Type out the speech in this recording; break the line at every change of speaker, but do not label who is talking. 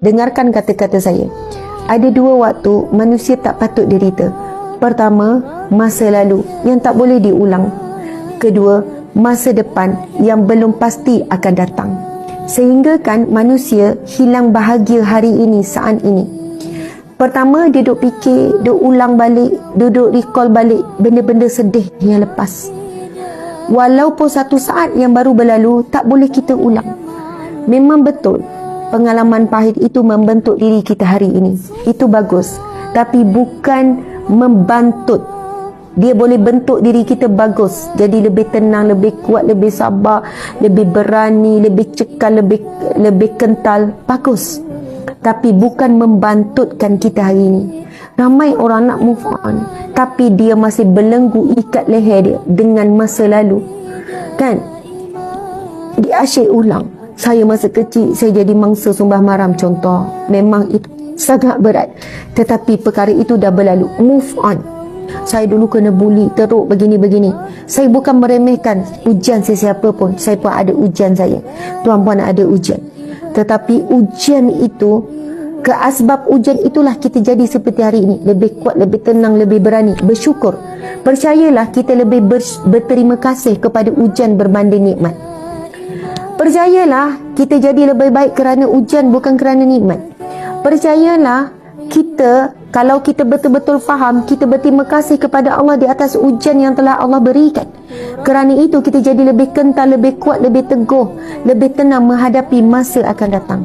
Dengarkan kata-kata saya. Ada dua waktu manusia tak patut derita. Pertama, masa lalu yang tak boleh diulang. Kedua, masa depan yang belum pasti akan datang. Sehingga kan manusia hilang bahagia hari ini, saat ini. Pertama, dia duduk fikir, duduk ulang balik, duduk recall balik benda-benda sedih yang lepas. Walaupun satu saat yang baru berlalu, tak boleh kita ulang. Memang betul, pengalaman pahit itu membentuk diri kita hari ini. Itu bagus. Tapi bukan membantut. Dia boleh bentuk diri kita bagus. Jadi lebih tenang, lebih kuat, lebih sabar, lebih berani, lebih cekal, lebih kental. Bagus. Tapi bukan membantutkan kita hari ini. Ramai orang nak move on, tapi dia masih belenggu ikat leher dia dengan masa lalu. Kan? Dia asyik ulang. Saya masa kecil, saya jadi mangsa sumbah maram contoh. Memang itu sangat berat. Tetapi perkara itu dah berlalu. Move on. Saya dulu kena bully, teruk begini-begini. Saya bukan meremehkan ujian sesiapa pun. Saya pun ada ujian saya. Tuan puan ada ujian. Tetapi ujian itu, ke asbab ujian itulah kita jadi seperti hari ini. Lebih kuat, lebih tenang, lebih berani. Bersyukur. Percayalah kita lebih berterima kasih kepada ujian berbanding nikmat. Percayalah kita jadi lebih baik kerana ujian bukan kerana nikmat. Percayalah kita, kalau kita betul-betul faham, kita berterima kasih kepada Allah di atas ujian yang telah Allah berikan. Kerana itu kita jadi lebih kental, lebih kuat, lebih teguh, lebih tenang menghadapi masa akan datang.